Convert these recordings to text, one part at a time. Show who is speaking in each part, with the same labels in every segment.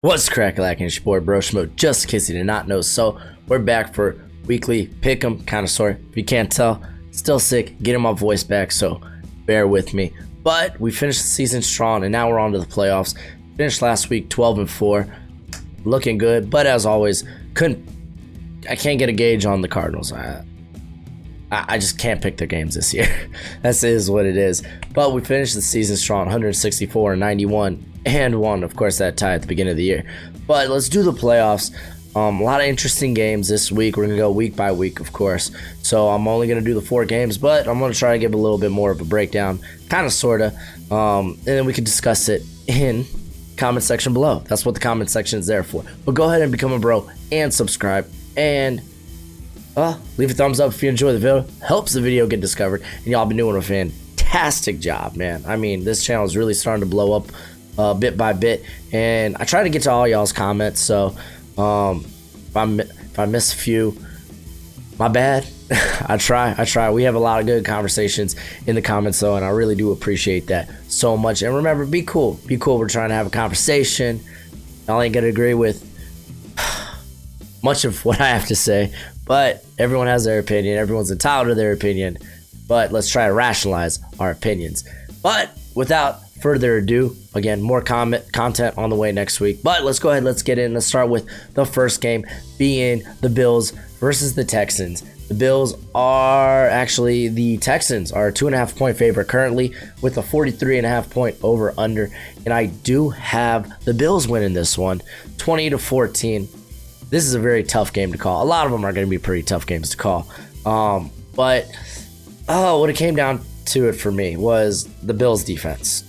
Speaker 1: What's crack-a-lackin'? It's your boy Broshmo, just in case you did not know. So, we're back for weekly pick'em, kind of sort. If you can't tell, still sick, getting my voice back, so bear with me. But we finished the season strong, and now we're on to the playoffs. Finished last week 12-4, looking good. But as always, I can't get a gauge on the Cardinals. I just can't pick their games this year. That is what it is. But we finished the season strong, 164-91. And one, of course, that tie at the beginning of the year. But let's do the playoffs. A lot of interesting games this week. We're going to go week by week, of course. So I'm only going to do the 4 games, but I'm going to try to give a little bit more of a breakdown, kind of, sort of. And then we can discuss it in comment section below. That's what the comment section is there for. But go ahead and become a bro and subscribe. And leave a thumbs up if you enjoy the video. Helps the video get discovered. And y'all been doing a fantastic job, man. I mean, this channel is really starting to blow up bit by bit, and I try to get to all y'all's comments, so if I miss a few, my bad. I try. We have a lot of good conversations in the comments, though, and I really do appreciate that so much. And remember, be cool. We're trying to have a conversation. Y'all ain't gonna agree with much of what I have to say, but everyone has their opinion. Everyone's entitled to their opinion, but let's try to rationalize our opinions. But without further ado, again, more content on the way next week. But let's go ahead, let's get in. Let's start with the first game being the Bills versus the Texans. The Texans are a 2.5 point favorite currently with a 43.5 point over under. And I do have the Bills winning this one, 20-14. This is a very tough game to call. A lot of them are going to be pretty tough games to call. But what it came down to it for me was the Bills defense.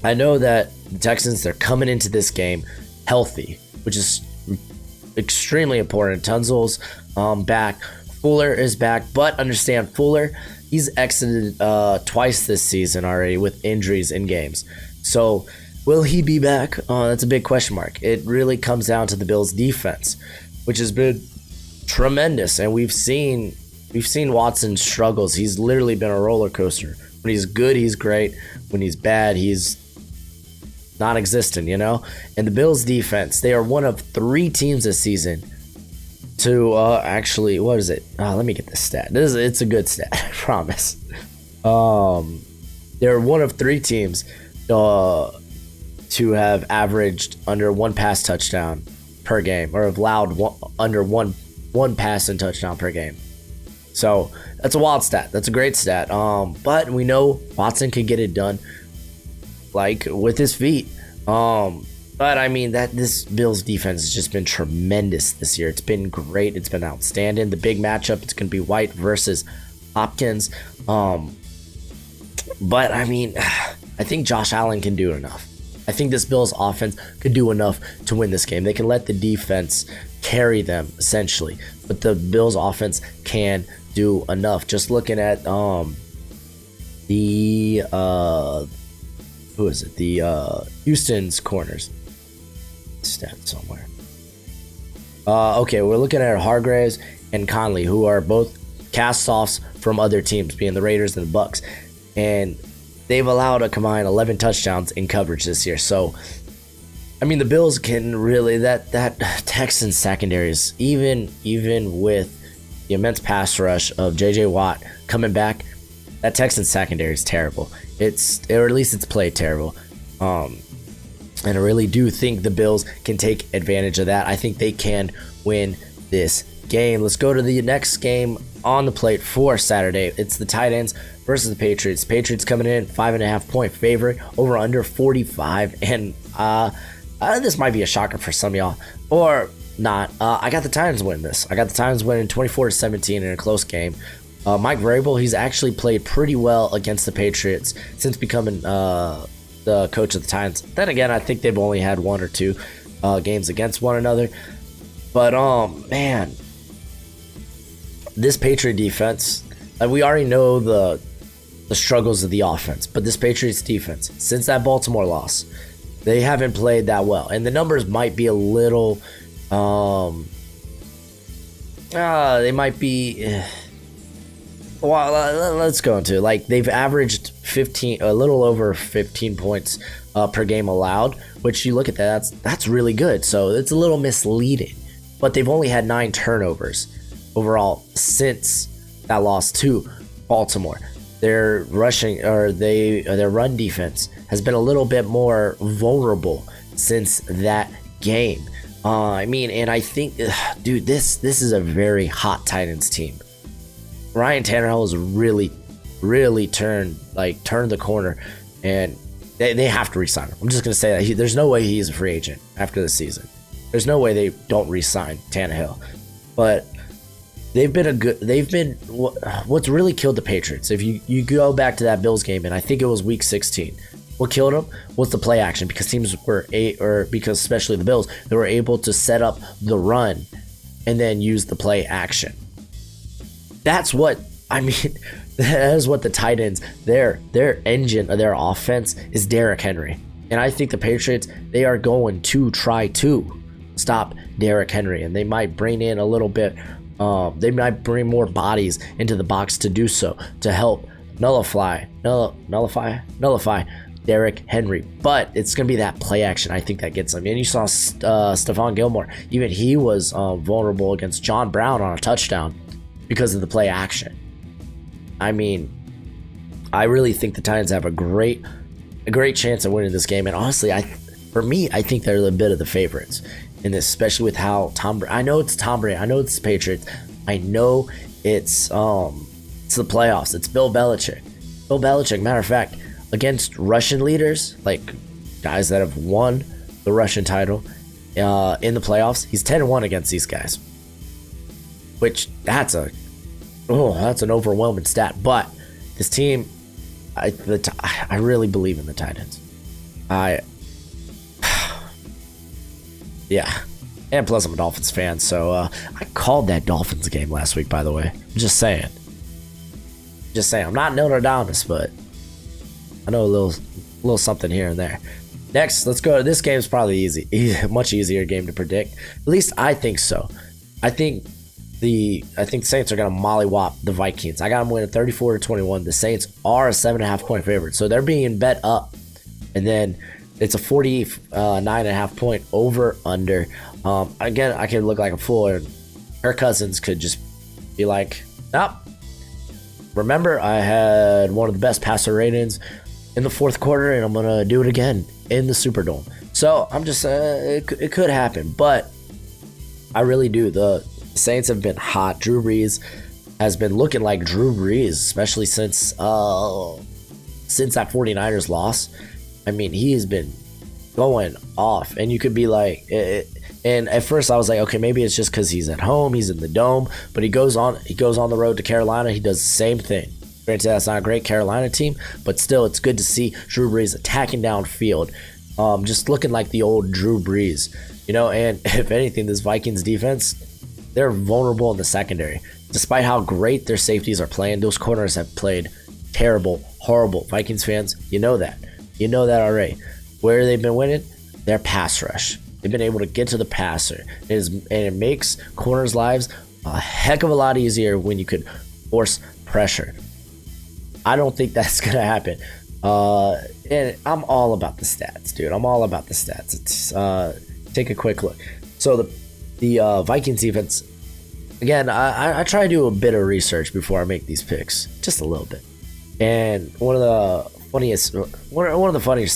Speaker 1: I know that the Texans, they're coming into this game healthy, which is extremely important. Tunzel's back. Fuller is back, but understand Fuller, he's exited twice this season already with injuries in games. So will he be back? That's a big question mark. It really comes down to the Bills' defense, which has been tremendous, and we've seen Watson's struggles. He's literally been a roller coaster. When he's good, he's great. When he's bad, he's non-existent, And the Bills defense, they are one of 3 teams this season to actually, what is it? Let me get this stat. It's a good stat, I promise. They're one of 3 teams to have averaged under 1 pass touchdown per game, or have allowed under one pass and touchdown per game. So that's a wild stat. That's a great stat. But we know Watson can get it done, like with his feet. But I mean that this Bills defense has just been tremendous this year. It's been great. It's been outstanding. The big matchup, it's going to be White versus Hopkins. But I mean, I think Josh Allen can do enough. I think this Bills offense could do enough to win this game. They can let the defense carry them essentially, but the Bills offense can do enough. Just looking at the Houston's corners stat somewhere. Okay, we're looking at Hargraves and Conley, who are both cast-offs from other teams, being the Raiders and the Bucks, and they've allowed a combined 11 touchdowns in coverage this year. So I mean, the Bills can really, that Texans secondary is, even with the immense pass rush of JJ Watt coming back, that Texans secondary is terrible. Or at least it's played terrible. And I really do think the Bills can take advantage of that. I think they can win this game. Let's go to the next game on the plate for Saturday. It's the Titans versus the Patriots. Patriots coming in 5.5 point favorite, over under 45. And this might be a shocker for some of y'all, or not. I got the Titans winning this. I got the Titans winning 24-17 in a close game. Mike Vrabel, he's actually played pretty well against the Patriots since becoming the coach of the Titans. Then again, I think they've only had 1 or 2 games against one another. But man, this Patriot defense, we already know the struggles of the offense, but this Patriots defense, since that Baltimore loss, they haven't played that well, and the numbers might be a little they might be well, let's go into it. Like, they've averaged a little over 15 points per game allowed, which you look at that's really good. So it's a little misleading. But they've only had 9 turnovers overall since that loss to Baltimore. Their their run defense has been a little bit more vulnerable since that game. And I think, dude, this is a very hot Titans team. Ryan Tannehill has really turned the corner, and they have to re-sign him. I'm just gonna say that there's no way he's a free agent after the season. There's no way they don't re-sign Tannehill. But what's really killed the Patriots. If you go back to that Bills game, and I think it was week 16, what killed them was the play action, because teams because especially the Bills, they were able to set up the run and then use the play action. That is what the Titans, their engine of their offense is Derrick Henry. And I think the Patriots, they are going to try to stop Derrick Henry, and they might bring in a little bit, they might bring more bodies into the box to do so, to help nullify Derrick Henry. But it's going to be that play action, I think, that gets them. And you saw Stephon Gilmore, even he was vulnerable against John Brown on a touchdown because of the play action. I really think the Titans have a great chance of winning this game. And honestly, I think they're a bit of the favorites in this, especially with how I know it's Tom Brady, I know it's the Patriots, I know it's the playoffs, it's Bill Belichick. Matter of fact, against Russian leaders, like guys that have won the Russian title in the playoffs, he's 10-1 against these guys, which that's an overwhelming stat. But this team, I really believe in the Titans. Yeah. And plus I'm a Dolphins fan, so I called that Dolphins game last week, by the way. I'm just saying. I'm not Notre Dameist, but I know a little something here and there. Next, let's go. This game is probably much easier game to predict. At least I think so. I think the Saints are going to mollywop the Vikings. I got them winning 34-21. The Saints are a 7.5 point favorite, so they're being bet up. And then it's a 49.5 point over under. Again, I could look like a fool, and Kirk Cousins could just be like, nope. Remember, I had one of the best passer ratings in the fourth quarter, and I'm going to do it again in the Superdome. So I'm just it could happen, but I really do. The Saints have been hot. Drew Brees has been looking like Drew Brees, especially since that 49ers loss. He has been going off, and you could be like, and at first I was like, okay, maybe it's just because he's at home, he's in the dome, but he goes on the road to Carolina, he does the same thing. Granted, that's not a great Carolina team, but still, it's good to see Drew Brees attacking downfield, just looking like the old Drew Brees, and if anything, this Vikings defense, they're vulnerable in the secondary. Despite how great their safeties are playing, those corners have played terrible, horrible. Vikings fans, you know that already. Where they've been winning, their pass rush. They've been able to get to the passer. And it makes corners' lives a heck of a lot easier when you could force pressure. I don't think that's going to happen. And I'm all about the stats, dude. I'm all about the stats. It's take a quick look. So the Vikings defense, again, I try to do a bit of research before I make these picks. Just a little bit. And one of the funniest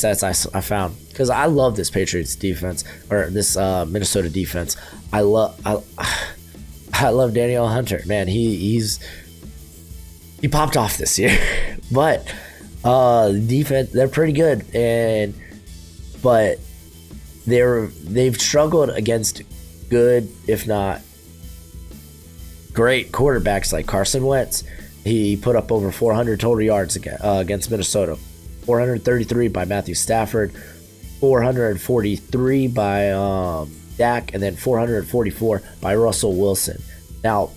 Speaker 1: stats I found, because I love this Patriots defense, or this Minnesota defense. I love Daniel Hunter, man. He popped off this year, but defense, they're pretty good, but they've struggled against good, if not great, quarterbacks like Carson Wentz. He put up over 400 total yards against Minnesota. 433 by Matthew Stafford, 443 by Dak, and then 444 by Russell Wilson. Now,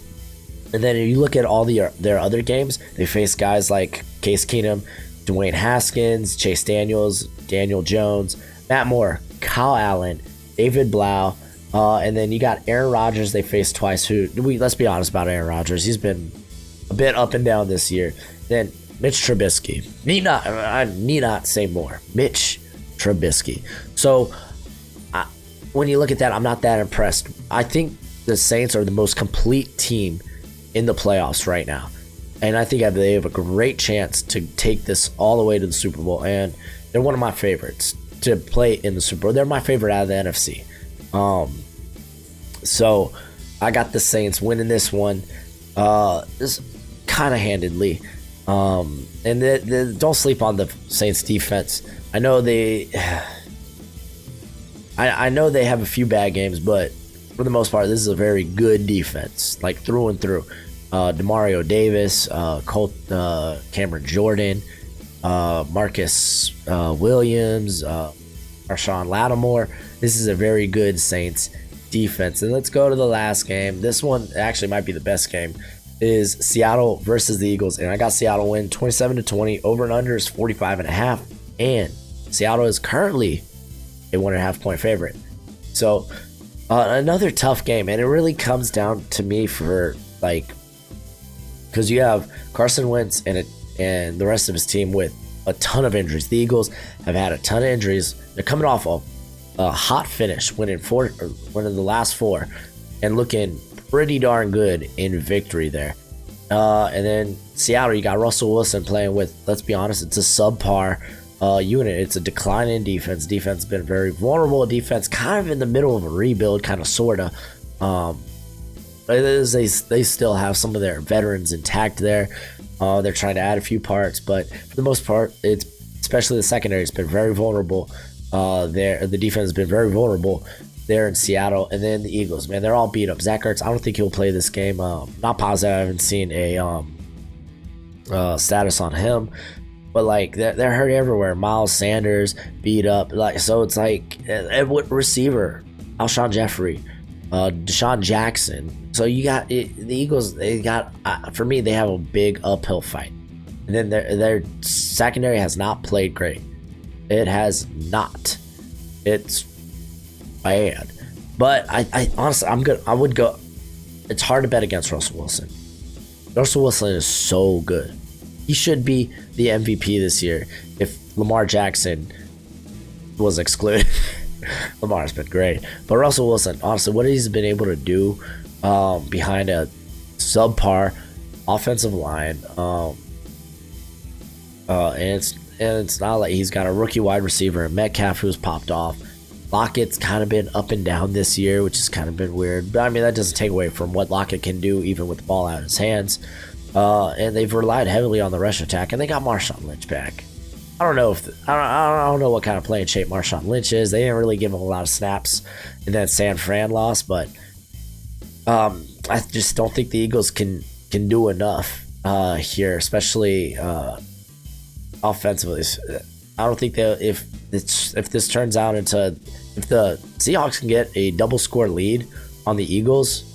Speaker 1: and then if you look at all their other games, they face guys like Case Keenum, Dwayne Haskins, Chase Daniels, Daniel Jones, Matt Moore, Kyle Allen, David Blau, and then you got Aaron Rodgers they faced twice. Let's be honest about Aaron Rodgers. He's been a bit up and down this year. Then Mitch Trubisky. I need not say more. Mitch Trubisky. So when you look at that, I'm not that impressed. I think the Saints are the most complete team in the playoffs right now. And I think they have a great chance to take this all the way to the Super Bowl. And they're one of my favorites to play in the Super Bowl. They're my favorite out of the NFC. So I got the Saints winning this one just kind of handedly. And don't sleep on the Saints defense. I know I know they have a few bad games, but for the most part, this is a very good defense, like through and through. Demario Davis, Cameron Jordan, Marcus Williams, Marshawn Lattimore. This is a very good Saints defense. And let's go to the last game. This one actually might be the best game. Is Seattle versus the Eagles, and I got Seattle win 27-20. Over and under is 45.5, and Seattle is currently a 1.5 point favorite. So another tough game, and it really comes down to me for because you have Carson Wentz and the rest of his team with a ton of injuries. The Eagles have had a ton of injuries. They're coming off a hot finish, winning the last 4, and looking pretty darn good in victory there. And then Seattle, you got Russell Wilson playing with, let's be honest, it's a subpar unit. It's a decline in defense. Defense has been very vulnerable. Defense kind of in the middle of a rebuild, kind of, sort of. They still have some of their veterans intact there. They're trying to add a few parts, but for the most part, it's especially the secondary has been very vulnerable. The defense has been very vulnerable there in Seattle. And then the Eagles, man, they're all beat up. Zach Ertz, I don't think he'll play this game. Not positive. I haven't seen a status on him, but they're hurt everywhere. Miles Sanders beat up. So it's receiver, Alshon Jeffrey, Deshaun Jackson. So you got the Eagles. They got for me, they have a big uphill fight. And then their secondary has not played great. It has not. It's bad. But I honestly, I would go. It's hard to bet against Russell Wilson. Russell Wilson is so good. He should be the MVP this year if Lamar Jackson was excluded. Lamar's been great. But Russell Wilson, honestly, what he's been able to do behind a subpar offensive line, and it's not like he's got a rookie wide receiver, Metcalf, who's popped off. Lockett's kind of been up and down this year, which has kind of been weird. But I mean, that doesn't take away from what Lockett can do, even with the ball out of his hands. And they've relied heavily on the rush attack, and they got Marshawn Lynch back. I don't know I don't know what kind of playing shape Marshawn Lynch is. They didn't really give him a lot of snaps in that San Fran loss, but I just don't think the Eagles can do enough here, especially offensively. I don't think that if this turns out into, if the Seahawks can get a double score lead on the Eagles,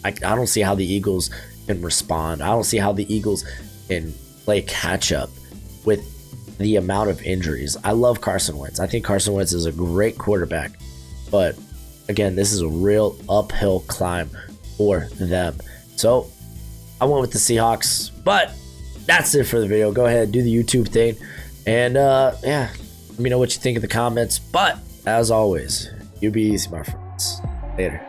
Speaker 1: I don't see how the Eagles can respond. I don't see how the Eagles can play catch up with the amount of injuries. I love Carson Wentz. I think Carson Wentz is a great quarterback, but again, this is a real uphill climb for them. So I went with the Seahawks, but that's it for the video. Go ahead, do the YouTube thing, and yeah, let me know what you think in the comments. But as always, you be easy, my friends. Later.